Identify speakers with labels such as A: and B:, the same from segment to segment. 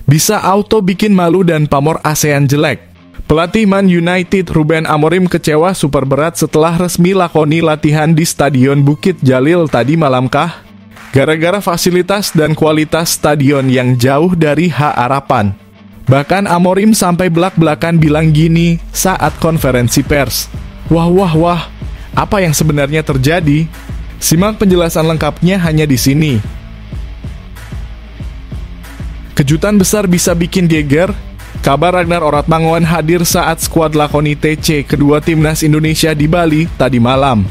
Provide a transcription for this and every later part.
A: Bisa auto bikin malu dan pamor ASEAN jelek. Pelatih Man United Ruben Amorim kecewa super berat setelah resmi lakoni latihan di Stadion Bukit Jalil tadi malamkah? Gara-gara fasilitas dan kualitas stadion yang jauh dari harapan. Bahkan Amorim sampai belak-belakan bilang gini saat konferensi pers. Wah, apa yang sebenarnya terjadi? Simak penjelasan lengkapnya hanya di sini. Kejutan besar bisa bikin geger. Kabar Ragnar Oratmangoen hadir saat skuad lakoni TC kedua timnas Indonesia di Bali tadi malam.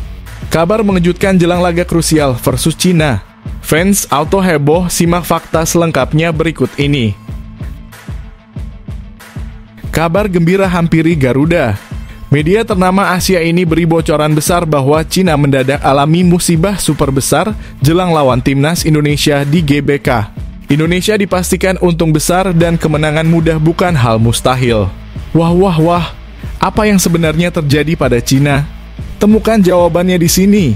A: Kabar mengejutkan jelang laga krusial versus Cina. Fans auto heboh, simak fakta selengkapnya berikut ini. Kabar gembira hampiri Garuda. Media ternama Asia ini beri bocoran besar bahwa Cina mendadak alami musibah super besar jelang lawan timnas Indonesia di GBK. Indonesia dipastikan untung besar dan kemenangan mudah bukan hal mustahil. Wah, apa yang sebenarnya terjadi pada Cina? Temukan jawabannya di sini.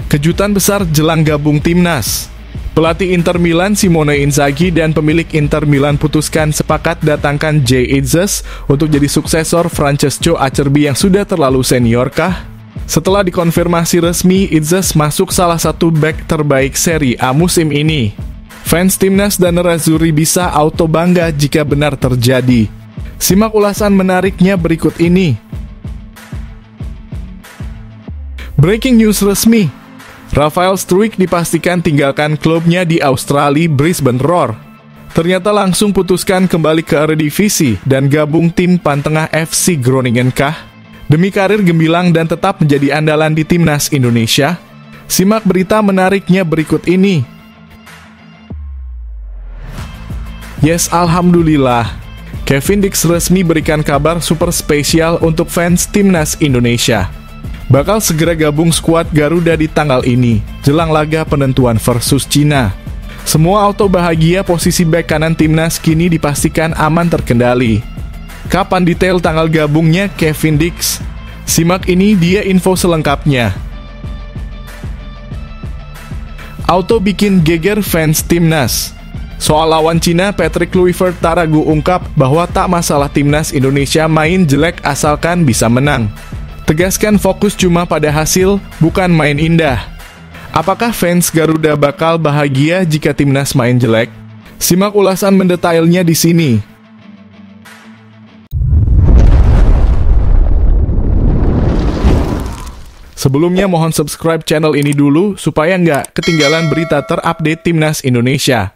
A: Kejutan besar jelang gabung timnas. Pelatih Inter Milan Simone Inzaghi dan pemilik Inter Milan putuskan sepakat datangkan Jay Itzes untuk jadi suksesor Francesco Acerbi yang sudah terlalu seniorkah? Setelah dikonfirmasi resmi, Itzes masuk salah satu bek terbaik Serie A musim ini. Fans timnas dan Nerazzurri bisa auto bangga jika benar terjadi. Simak ulasan menariknya berikut ini. Breaking news resmi. Rafael Struijk dipastikan tinggalkan klubnya di Australia Brisbane Roar. Ternyata langsung putuskan kembali ke Eredivisie dan gabung tim Pantengah FC Groningen kah? Demi karir gemilang dan tetap menjadi andalan di timnas Indonesia, simak berita menariknya berikut ini. Yes, alhamdulillah. Kevin Dix resmi berikan kabar super spesial untuk fans timnas Indonesia. Bakal segera gabung skuad Garuda di tanggal ini, jelang laga penentuan versus Cina. Semua auto bahagia, posisi bek kanan timnas kini dipastikan aman terkendali. Kapan detail tanggal gabungnya Kevin Dix? Simak ini dia info selengkapnya. Auto bikin geger fans timnas. Soal lawan Cina, Patrick Kluivert tak ragu ungkap bahwa tak masalah timnas Indonesia main jelek asalkan bisa menang. Tegaskan fokus cuma pada hasil, bukan main indah. Apakah fans Garuda bakal bahagia jika timnas main jelek? Simak ulasan mendetailnya di sini. Sebelumnya mohon subscribe channel ini dulu supaya nggak ketinggalan berita terupdate timnas Indonesia.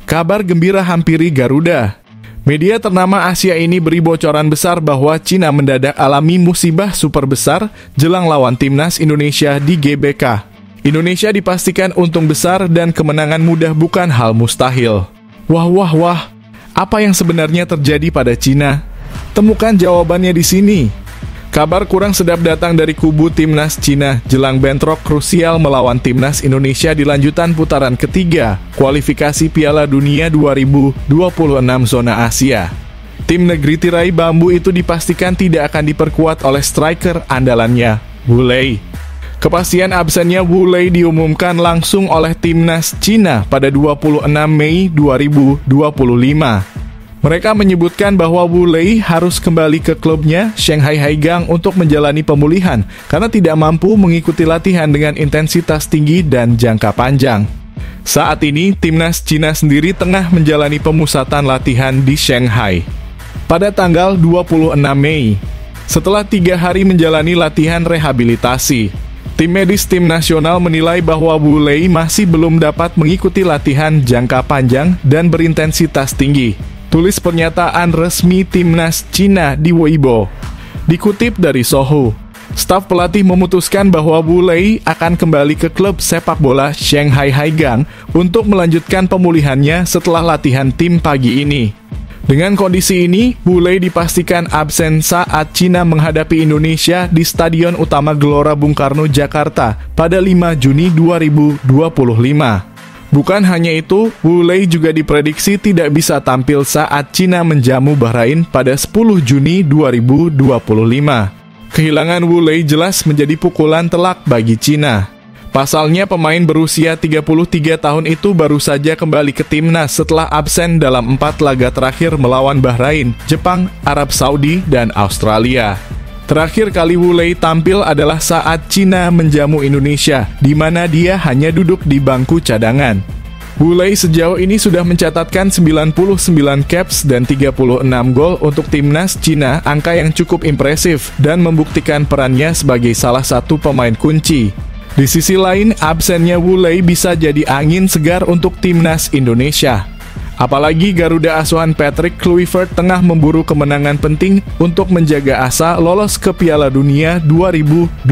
A: Kabar gembira hampiri Garuda. Media ternama Asia ini beri bocoran besar bahwa Cina mendadak alami musibah super besar jelang lawan timnas Indonesia di GBK. Indonesia dipastikan untung besar dan kemenangan mudah bukan hal mustahil. Wah, apa yang sebenarnya terjadi pada Cina? Temukan jawabannya di sini. Kabar kurang sedap datang dari kubu timnas Cina jelang bentrok krusial melawan timnas Indonesia di lanjutan putaran ketiga kualifikasi Piala Dunia 2026 zona Asia. Tim negeri tirai bambu itu dipastikan tidak akan diperkuat oleh striker andalannya, Wu Lei. Kepastian absennya Wu Lei diumumkan langsung oleh timnas Cina pada 26 Mei 2025. Mereka menyebutkan bahwa Wu Lei harus kembali ke klubnya Shanghai Haigang untuk menjalani pemulihan karena tidak mampu mengikuti latihan dengan intensitas tinggi dan jangka panjang. Saat ini, timnas Cina sendiri tengah menjalani pemusatan latihan di Shanghai. Pada tanggal 26 Mei, setelah 3 hari menjalani latihan rehabilitasi, tim medis tim nasional menilai bahwa Wu Lei masih belum dapat mengikuti latihan jangka panjang dan berintensitas tinggi. Tulis pernyataan resmi timnas Cina di Weibo. Dikutip dari Sohu, staf pelatih memutuskan bahwa Wu Lei akan kembali ke klub sepak bola Shanghai Haigang untuk melanjutkan pemulihannya setelah latihan tim pagi ini. Dengan kondisi ini, Wu Lei dipastikan absen saat Cina menghadapi Indonesia di Stadion Utama Gelora Bung Karno, Jakarta pada 5 Juni 2025. Bukan hanya itu, Wu Lei juga diprediksi tidak bisa tampil saat Cina menjamu Bahrain pada 10 Juni 2025. Kehilangan Wu Lei jelas menjadi pukulan telak bagi Cina. Pasalnya pemain berusia 33 tahun itu baru saja kembali ke timnas setelah absen dalam 4 laga terakhir melawan Bahrain, Jepang, Arab Saudi, dan Australia. Terakhir kali Wu Lei tampil adalah saat Cina menjamu Indonesia, di mana dia hanya duduk di bangku cadangan. Wu Lei sejauh ini sudah mencatatkan 99 caps dan 36 gol untuk timnas Cina, angka yang cukup impresif dan membuktikan perannya sebagai salah satu pemain kunci. Di sisi lain, absennya Wu Lei bisa jadi angin segar untuk timnas Indonesia. Apalagi Garuda asuhan Patrick Kluivert tengah memburu kemenangan penting untuk menjaga asa lolos ke Piala Dunia 2026.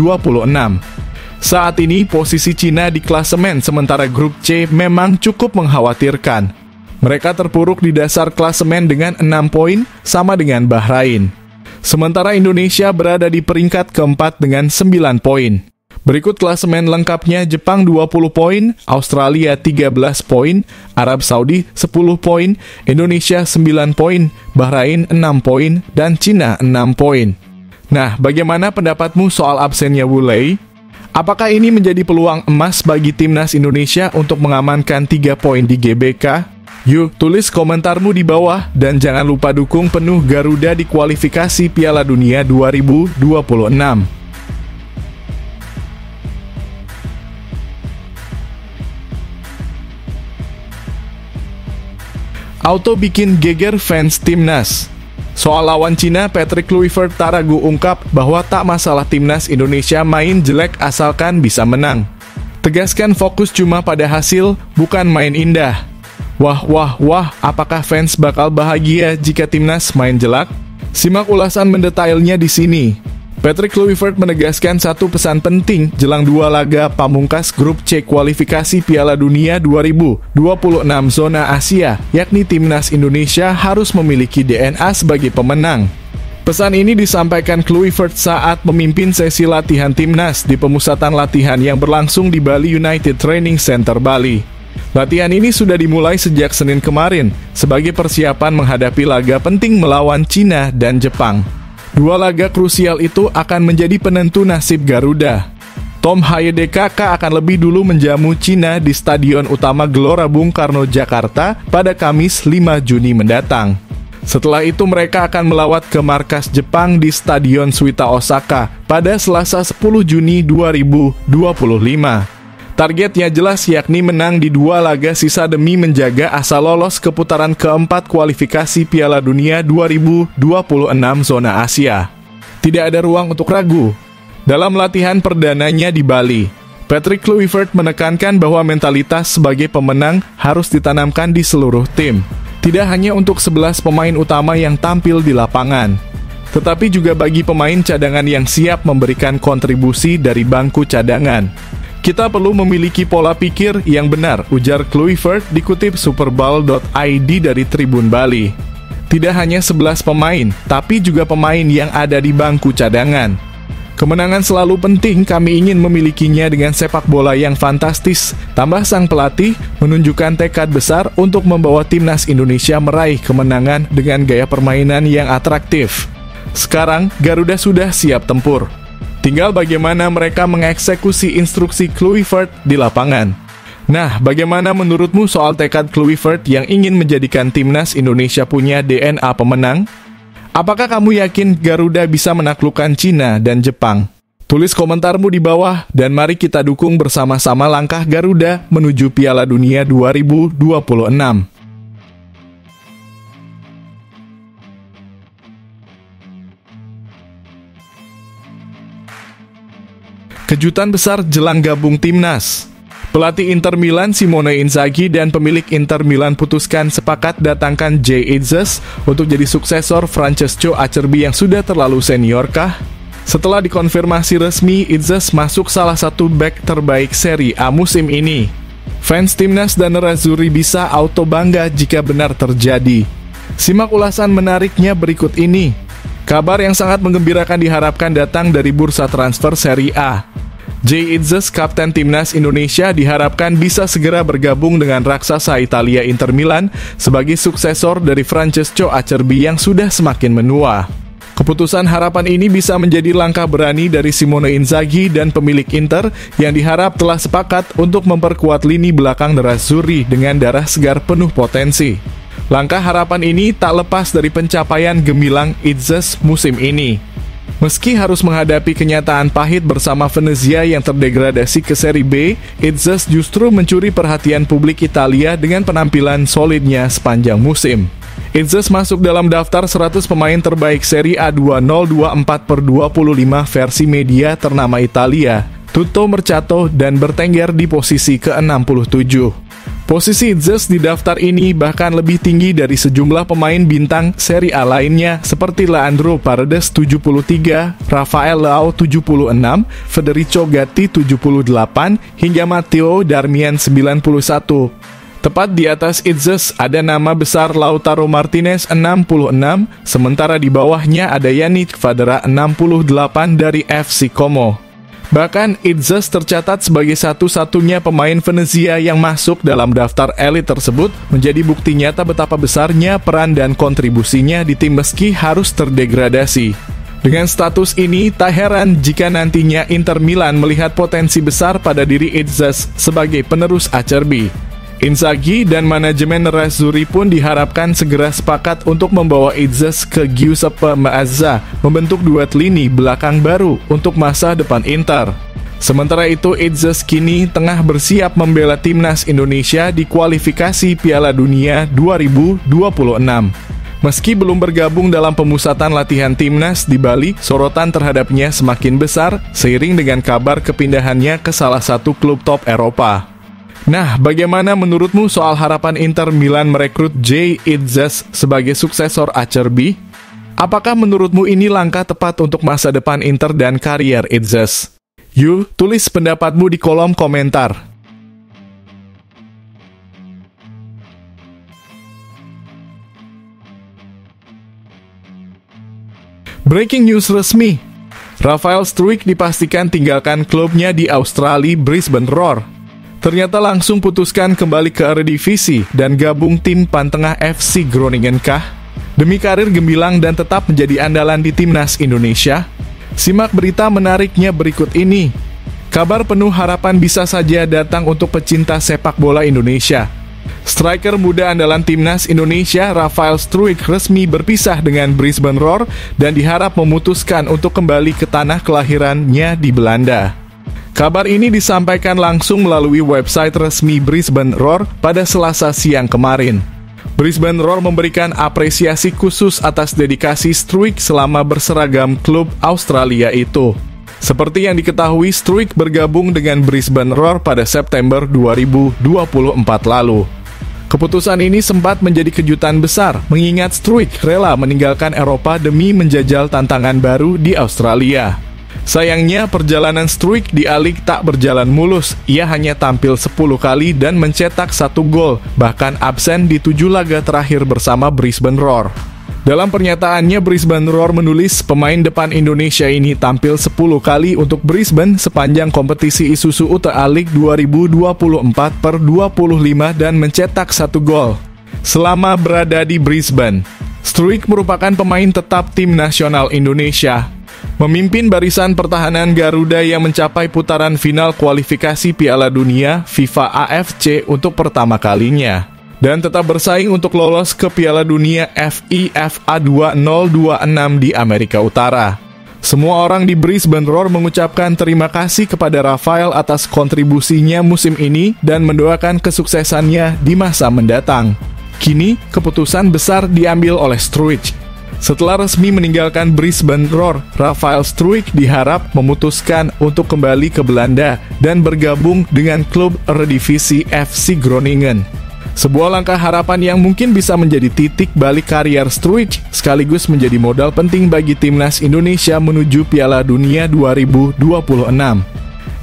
A: Saat ini, posisi Cina di klasemen sementara grup C memang cukup mengkhawatirkan. Mereka terpuruk di dasar klasemen dengan 6 poin, sama dengan Bahrain. Sementara Indonesia berada di peringkat keempat dengan 9 poin. Berikut klasemen lengkapnya: Jepang 20 poin, Australia 13 poin, Arab Saudi 10 poin, Indonesia 9 poin, Bahrain 6 poin, dan Cina 6 poin. Nah, bagaimana pendapatmu soal absennya Wu Lei? Apakah ini menjadi peluang emas bagi timnas Indonesia untuk mengamankan 3 poin di GBK? Yuk, tulis komentarmu di bawah, dan jangan lupa dukung penuh Garuda di kualifikasi Piala Dunia 2026. Auto bikin geger fans timnas. Soal lawan Cina, Patrick Kluivert tak ragu ungkap bahwa tak masalah timnas Indonesia main jelek asalkan bisa menang. Tegaskan fokus cuma pada hasil, bukan main indah. Wah, apakah fans bakal bahagia jika timnas main jelek? Simak ulasan mendetailnya di sini. Patrick Kluivert menegaskan satu pesan penting jelang 2 laga pamungkas grup C kualifikasi Piala Dunia 2026 zona Asia, yakni timnas Indonesia harus memiliki DNA sebagai pemenang. Pesan ini disampaikan Kluivert saat memimpin sesi latihan timnas di pemusatan latihan yang berlangsung di Bali United Training Center Bali. Latihan ini sudah dimulai sejak Senin kemarin sebagai persiapan menghadapi laga penting melawan Cina dan Jepang. 2 laga krusial itu akan menjadi penentu nasib Garuda. Tom Hayedekaka akan lebih dulu menjamu Cina di Stadion Utama Gelora Bung Karno, Jakarta pada Kamis 5 Juni mendatang. Setelah itu mereka akan melawat ke markas Jepang di Stadion Suita Osaka pada Selasa 10 Juni 2025. Targetnya jelas, yakni menang di 2 laga sisa demi menjaga asa lolos ke putaran keempat kualifikasi Piala Dunia 2026 zona Asia. Tidak ada ruang untuk ragu. Dalam latihan perdananya di Bali, Patrick Kluivert menekankan bahwa mentalitas sebagai pemenang harus ditanamkan di seluruh tim. Tidak hanya untuk 11 pemain utama yang tampil di lapangan, tetapi juga bagi pemain cadangan yang siap memberikan kontribusi dari bangku cadangan. Kita perlu memiliki pola pikir yang benar, ujar Kluivert dikutip Superball.id dari Tribun Bali. Tidak hanya 11 pemain, tapi juga pemain yang ada di bangku cadangan. Kemenangan selalu penting, kami ingin memilikinya dengan sepak bola yang fantastis. Tambah sang pelatih menunjukkan tekad besar untuk membawa timnas Indonesia meraih kemenangan dengan gaya permainan yang atraktif. Sekarang, Garuda sudah siap tempur. Tinggal bagaimana mereka mengeksekusi instruksi Kluivert di lapangan. Nah, bagaimana menurutmu soal tekad Kluivert yang ingin menjadikan timnas Indonesia punya DNA pemenang? Apakah kamu yakin Garuda bisa menaklukkan Cina dan Jepang? Tulis komentarmu di bawah, dan mari kita dukung bersama-sama langkah Garuda menuju Piala Dunia 2026. Kejutan besar jelang gabung timnas. Pelatih Inter Milan Simone Inzaghi dan pemilik Inter Milan putuskan sepakat datangkan Jay Itzes untuk jadi suksesor Francesco Acerbi yang sudah terlalu seniorkah? Setelah dikonfirmasi resmi, Itzes masuk salah satu bek terbaik Serie A musim ini. Fans timnas dan Nerazzurri bisa auto bangga jika benar terjadi. Simak ulasan menariknya berikut ini. Kabar yang sangat menggembirakan diharapkan datang dari bursa transfer Serie A. Jay Itzes, kapten timnas Indonesia, diharapkan bisa segera bergabung dengan raksasa Italia Inter Milan sebagai suksesor dari Francesco Acerbi yang sudah semakin menua. Keputusan harapan ini bisa menjadi langkah berani dari Simone Inzaghi dan pemilik Inter yang diharap telah sepakat untuk memperkuat lini belakang Nerazzurri dengan darah segar penuh potensi. Langkah harapan ini tak lepas dari pencapaian gemilang Itzes musim ini. Meski harus menghadapi kenyataan pahit bersama Venezia yang terdegradasi ke Serie B, Itzes justru mencuri perhatian publik Italia dengan penampilan solidnya sepanjang musim. Itzes masuk dalam daftar 100 pemain terbaik Serie A 2024/25 versi media ternama Italia, Tutto Mercato, dan bertengger di posisi ke-67. Posisi Itzes di daftar ini bahkan lebih tinggi dari sejumlah pemain bintang Serie A lainnya seperti Leandro Paredes 73, Rafael Leao 76, Federico Gatti 78, hingga Matteo Darmian 91. Tepat di atas Itzes ada nama besar Lautaro Martinez 66, sementara di bawahnya ada Yannick Fadera 68 dari FC Como. Bahkan Itzes tercatat sebagai satu-satunya pemain Venezia yang masuk dalam daftar elit tersebut, menjadi bukti nyata betapa besarnya peran dan kontribusinya di tim meski harus terdegradasi. Dengan status ini, tak heran jika nantinya Inter Milan melihat potensi besar pada diri Itzes sebagai penerus Acerbi. Inzaghi dan manajemen Nerazzurri pun diharapkan segera sepakat untuk membawa Itzes ke Giuseppe Meazza, membentuk duet lini belakang baru untuk masa depan Inter. Sementara itu, Itzes kini tengah bersiap membela timnas Indonesia di kualifikasi Piala Dunia 2026. Meski belum bergabung dalam pemusatan latihan timnas di Bali, sorotan terhadapnya semakin besar seiring dengan kabar kepindahannya ke salah satu klub top Eropa. Nah, bagaimana menurutmu soal harapan Inter Milan merekrut Jay Itzes sebagai suksesor Acerbi? Apakah menurutmu ini langkah tepat untuk masa depan Inter dan karier Itzes? Yuk, tulis pendapatmu di kolom komentar. Breaking news resmi. Rafael Struijk dipastikan tinggalkan klubnya di Australia Brisbane Roar. Ternyata langsung putuskan kembali ke Eredivisie dan gabung tim Pantengah FC Groningen kah? Demi karir gemilang dan tetap menjadi andalan di timnas Indonesia? Simak berita menariknya berikut ini. Kabar penuh harapan bisa saja datang untuk pecinta sepak bola Indonesia. Striker muda andalan timnas Indonesia Rafael Struijk resmi berpisah dengan Brisbane Roar dan diharap memutuskan untuk kembali ke tanah kelahirannya di Belanda. Kabar ini disampaikan langsung melalui website resmi Brisbane Roar pada Selasa siang kemarin. Brisbane Roar memberikan apresiasi khusus atas dedikasi Struijk selama berseragam klub Australia itu. Seperti yang diketahui, Struijk bergabung dengan Brisbane Roar pada September 2024 lalu. Keputusan ini sempat menjadi kejutan besar, mengingat Struijk rela meninggalkan Eropa demi menjajal tantangan baru di Australia. Sayangnya, perjalanan Struijk di A-League tak berjalan mulus. Ia hanya tampil 10 kali dan mencetak 1 gol, bahkan absen di 7 laga terakhir bersama Brisbane Roar. Dalam pernyataannya, Brisbane Roar menulis pemain depan Indonesia ini tampil 10 kali untuk Brisbane sepanjang kompetisi Isuzu UTA A-League 2024/25 dan mencetak 1 gol selama berada di Brisbane. Struijk merupakan pemain tetap tim nasional Indonesia. Memimpin barisan pertahanan Garuda yang mencapai putaran final kualifikasi Piala Dunia FIFA AFC untuk pertama kalinya, dan tetap bersaing untuk lolos ke Piala Dunia FIFA 2026 di Amerika Utara. Semua orang di Brisbane Roar mengucapkan terima kasih kepada Rafael atas kontribusinya musim ini dan mendoakan kesuksesannya di masa mendatang. Kini, keputusan besar diambil oleh Struijk. Setelah resmi meninggalkan Brisbane Roar, Rafael Struijk diharap memutuskan untuk kembali ke Belanda dan bergabung dengan klub Eredivisie FC Groningen. Sebuah langkah harapan yang mungkin bisa menjadi titik balik karier Struijk, sekaligus menjadi modal penting bagi timnas Indonesia menuju Piala Dunia 2026.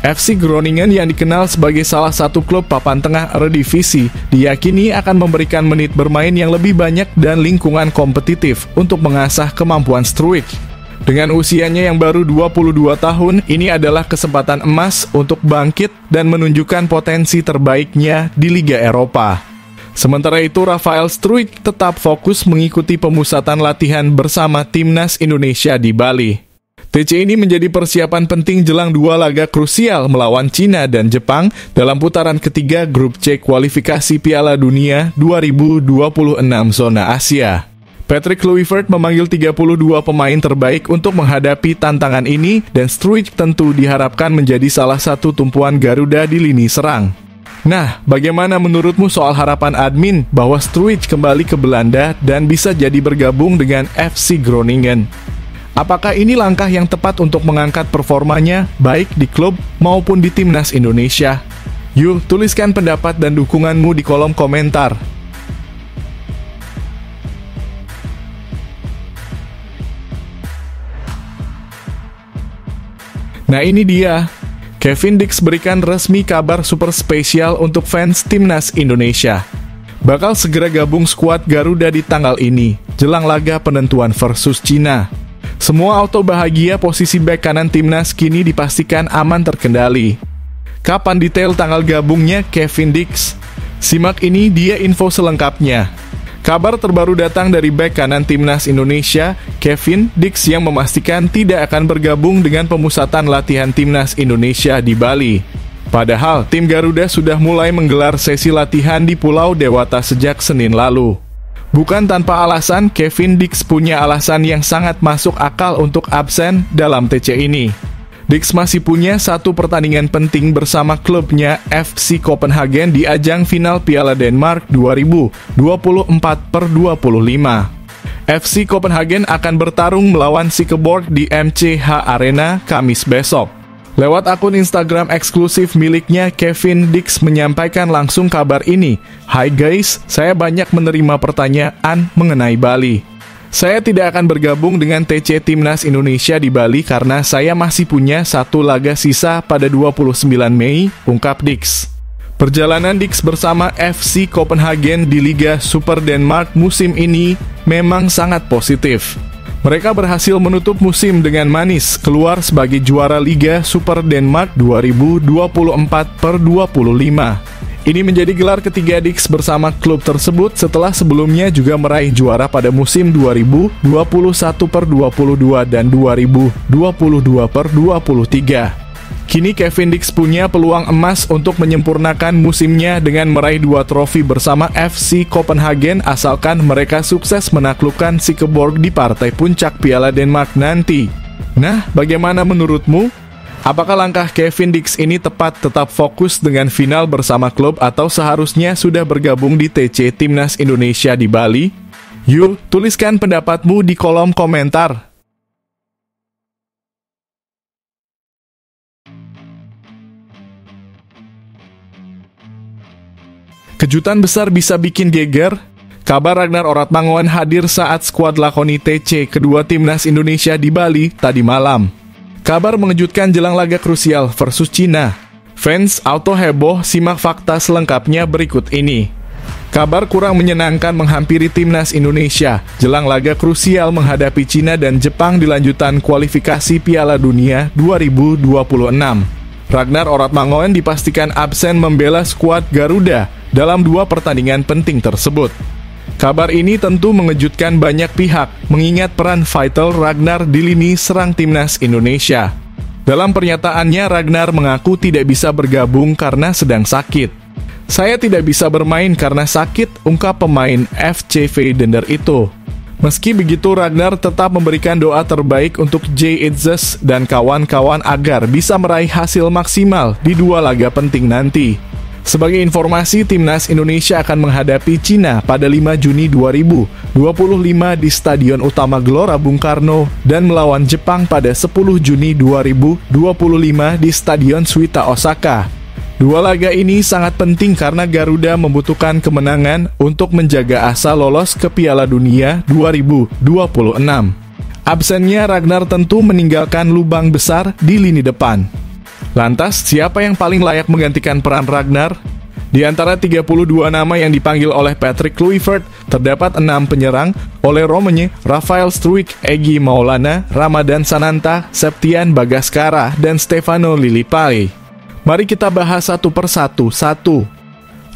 A: FC Groningen yang dikenal sebagai salah satu klub papan tengah Eredivisie diyakini akan memberikan menit bermain yang lebih banyak dan lingkungan kompetitif untuk mengasah kemampuan Struijk. Dengan usianya yang baru 22 tahun, ini adalah kesempatan emas untuk bangkit dan menunjukkan potensi terbaiknya di Liga Eropa. Sementara itu, Rafael Struijk tetap fokus mengikuti pemusatan latihan bersama Timnas Indonesia di Bali. TC ini menjadi persiapan penting jelang dua laga krusial melawan Cina dan Jepang dalam putaran ketiga Grup C kualifikasi Piala Dunia 2026 zona Asia. Patrick Kluivert memanggil 32 pemain terbaik untuk menghadapi tantangan ini dan Struijk tentu diharapkan menjadi salah satu tumpuan Garuda di lini serang. Nah, bagaimana menurutmu soal harapan admin bahwa Struijk kembali ke Belanda dan bisa jadi bergabung dengan FC Groningen? Apakah ini langkah yang tepat untuk mengangkat performanya, baik di klub maupun di Timnas Indonesia? Yuk, tuliskan pendapat dan dukunganmu di kolom komentar. Nah ini dia, Kevin Dix berikan resmi kabar super spesial untuk fans Timnas Indonesia. Bakal segera gabung skuad Garuda di tanggal ini, jelang laga penentuan versus Cina. Semua auto bahagia posisi bek kanan Timnas kini dipastikan aman terkendali. Kapan detail tanggal gabungnya Kevin Dix? Simak ini dia info selengkapnya. Kabar terbaru datang dari bek kanan Timnas Indonesia, Kevin Dix, yang memastikan tidak akan bergabung dengan pemusatan latihan Timnas Indonesia di Bali. Padahal tim Garuda sudah mulai menggelar sesi latihan di Pulau Dewata sejak Senin lalu. Bukan tanpa alasan, Kevin Dix punya alasan yang sangat masuk akal untuk absen dalam TC ini. Dix masih punya satu pertandingan penting bersama klubnya FC Copenhagen di ajang final Piala Denmark 2024/25. FC Copenhagen akan bertarung melawan Silkeborg di MCH Arena Kamis besok. Lewat akun Instagram eksklusif miliknya, Kevin Dix menyampaikan langsung kabar ini. "Hai guys, saya banyak menerima pertanyaan mengenai Bali. Saya tidak akan bergabung dengan TC Timnas Indonesia di Bali karena saya masih punya satu laga sisa pada 29 Mei, ungkap Dix. Perjalanan Dix bersama FC Copenhagen di Liga Super Denmark musim ini memang sangat positif. Mereka berhasil menutup musim dengan manis, keluar sebagai juara Liga Super Denmark 2024/25. Ini menjadi gelar ketiga Dix bersama klub tersebut setelah sebelumnya juga meraih juara pada musim 2021/22 dan 2022/23. Kini Kevin Dix punya peluang emas untuk menyempurnakan musimnya dengan meraih 2 trofi bersama FC Copenhagen asalkan mereka sukses menaklukkan Silkeborg di partai puncak Piala Denmark nanti. Nah, bagaimana menurutmu? Apakah langkah Kevin Dix ini tepat tetap fokus dengan final bersama klub atau seharusnya sudah bergabung di TC Timnas Indonesia di Bali? Yuk, tuliskan pendapatmu di kolom komentar. Kejutan besar bisa bikin geger? Kabar Ragnar Oratmangoen hadir saat skuad lakoni TC kedua Timnas Indonesia di Bali tadi malam. Kabar mengejutkan jelang laga krusial versus Cina. Fans auto heboh, simak fakta selengkapnya berikut ini. Kabar kurang menyenangkan menghampiri Timnas Indonesia jelang laga krusial menghadapi Cina dan Jepang di lanjutan kualifikasi Piala Dunia 2026. Ragnar Oratmangoen dipastikan absen membela skuad Garuda dalam 2 pertandingan penting tersebut. Kabar ini tentu mengejutkan banyak pihak, mengingat peran vital Ragnar di lini serang Timnas Indonesia. Dalam pernyataannya, Ragnar mengaku tidak bisa bergabung karena sedang sakit. "Saya tidak bisa bermain karena sakit," ungkap pemain FC Feyenoord itu. Meski begitu, Ragnar tetap memberikan doa terbaik untuk Jay Itzes dan kawan-kawan agar bisa meraih hasil maksimal di 2 laga penting nanti. Sebagai informasi, Timnas Indonesia akan menghadapi Cina pada 5 Juni 2025 di Stadion Utama Gelora Bung Karno dan melawan Jepang pada 10 Juni 2025 di Stadion Suita Osaka. 2 laga ini sangat penting karena Garuda membutuhkan kemenangan untuk menjaga asa lolos ke Piala Dunia 2026. Absennya Ragnar tentu meninggalkan lubang besar di lini depan. Lantas, siapa yang paling layak menggantikan peran Ragnar? Di antara 32 nama yang dipanggil oleh Patrick Kluivert, terdapat 6 penyerang, Ole Romanye, Rafael Struijk, Egy Maulana, Ramadan Sananta, Septian Bagaskara, dan Stefano Lillipali. Mari kita bahas satu persatu. 1.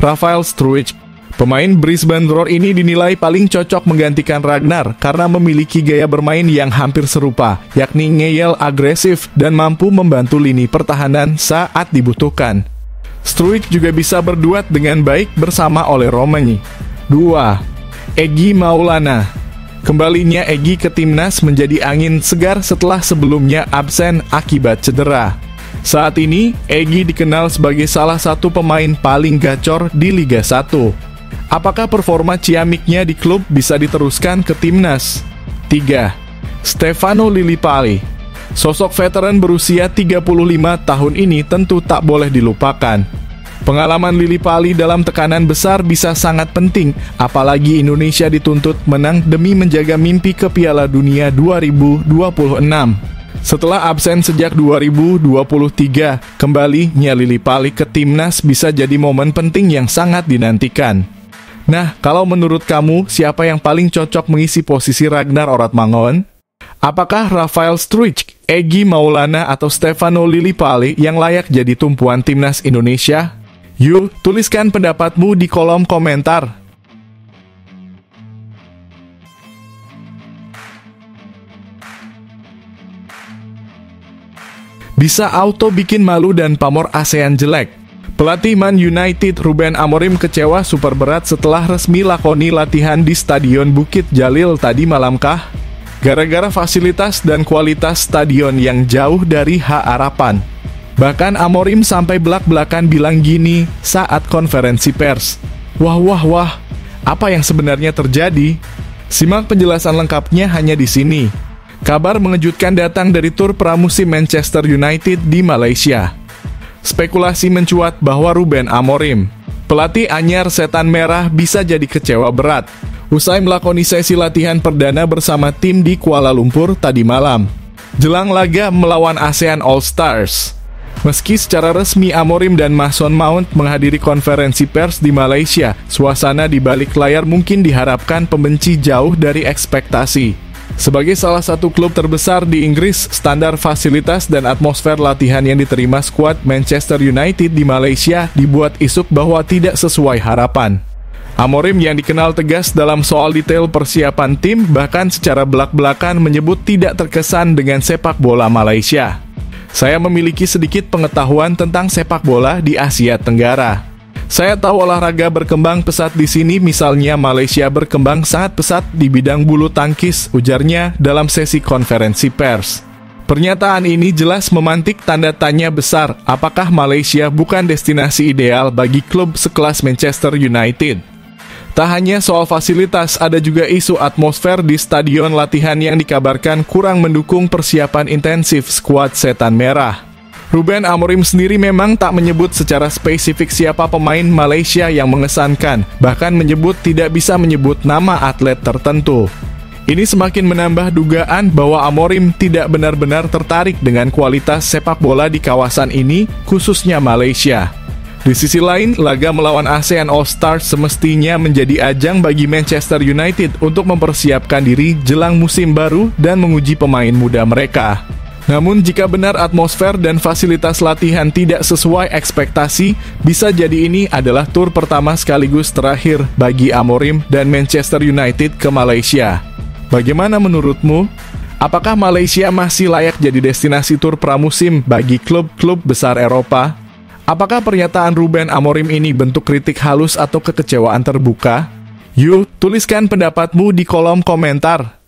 A: Rafael Struijk. Pemain Brisbane Roar ini dinilai paling cocok menggantikan Ragnar karena memiliki gaya bermain yang hampir serupa, yakni ngeyel agresif dan mampu membantu lini pertahanan saat dibutuhkan. Struijk juga bisa berduet dengan baik bersama Oleh Romani. 2. Egy Maulana. Kembalinya Egy ke timnas menjadi angin segar setelah sebelumnya absen akibat cedera. Saat ini, Egy dikenal sebagai salah satu pemain paling gacor di Liga 1. Apakah performa ciamiknya di klub bisa diteruskan ke timnas? 3. Stefano Lillipali. Sosok veteran berusia 35 tahun ini tentu tak boleh dilupakan. Pengalaman Lillipali dalam tekanan besar bisa sangat penting, apalagi Indonesia dituntut menang demi menjaga mimpi ke Piala Dunia 2026. Setelah absen sejak 2023, kembalinya Lillipali ke timnas bisa jadi momen penting yang sangat dinantikan. Nah, kalau menurut kamu, siapa yang paling cocok mengisi posisi Ragnar Oratmangun? Apakah Rafael Struijk, Egy Maulana, atau Stefano Lillipali yang layak jadi tumpuan timnas Indonesia? Yuk, tuliskan pendapatmu di kolom komentar. Bisa auto bikin malu dan pamor ASEAN jelek. Pelatih Man United Ruben Amorim kecewa super berat setelah resmi lakoni latihan di Stadion Bukit Jalil tadi malamkah? Gara-gara fasilitas dan kualitas stadion yang jauh dari harapan. Bahkan Amorim sampai belak-belakan bilang gini saat konferensi pers. Wah, apa yang sebenarnya terjadi? Simak penjelasan lengkapnya hanya di sini. Kabar mengejutkan datang dari tur pramusim Manchester United di Malaysia. Spekulasi mencuat bahwa Ruben Amorim, pelatih anyar Setan Merah, bisa jadi kecewa berat usai melakoni sesi latihan perdana bersama tim di Kuala Lumpur tadi malam, jelang laga melawan ASEAN All Stars. Meski secara resmi Amorim dan Mason Mount menghadiri konferensi pers di Malaysia, suasana di balik layar mungkin diharapkan pembenci jauh dari ekspektasi. Sebagai salah satu klub terbesar di Inggris, standar fasilitas dan atmosfer latihan yang diterima skuad Manchester United di Malaysia dibuat isuk bahwa tidak sesuai harapan. Amorim yang dikenal tegas dalam soal detail persiapan tim, bahkan secara belak-belakan menyebut tidak terkesan dengan sepak bola Malaysia. Saya memiliki sedikit pengetahuan tentang sepak bola di Asia Tenggara. Saya tahu olahraga berkembang pesat di sini, misalnya Malaysia berkembang sangat pesat di bidang bulu tangkis, ujarnya dalam sesi konferensi pers. Pernyataan ini jelas memantik tanda tanya besar, apakah Malaysia bukan destinasi ideal bagi klub sekelas Manchester United? Tak hanya soal fasilitas, ada juga isu atmosfer di stadion latihan yang dikabarkan kurang mendukung persiapan intensif skuad Setan Merah. Ruben Amorim sendiri memang tak menyebut secara spesifik siapa pemain Malaysia yang mengesankan, bahkan menyebut tidak bisa menyebut nama atlet tertentu. Ini semakin menambah dugaan bahwa Amorim tidak benar-benar tertarik dengan kualitas sepak bola di kawasan ini, khususnya Malaysia. Di sisi lain, laga melawan ASEAN All Stars semestinya menjadi ajang bagi Manchester United untuk mempersiapkan diri jelang musim baru dan menguji pemain muda mereka. Namun jika benar atmosfer dan fasilitas latihan tidak sesuai ekspektasi, bisa jadi ini adalah tur pertama sekaligus terakhir bagi Amorim dan Manchester United ke Malaysia. Bagaimana menurutmu? Apakah Malaysia masih layak jadi destinasi tur pramusim bagi klub-klub besar Eropa? Apakah pernyataan Ruben Amorim ini bentuk kritik halus atau kekecewaan terbuka? Yuk, tuliskan pendapatmu di kolom komentar.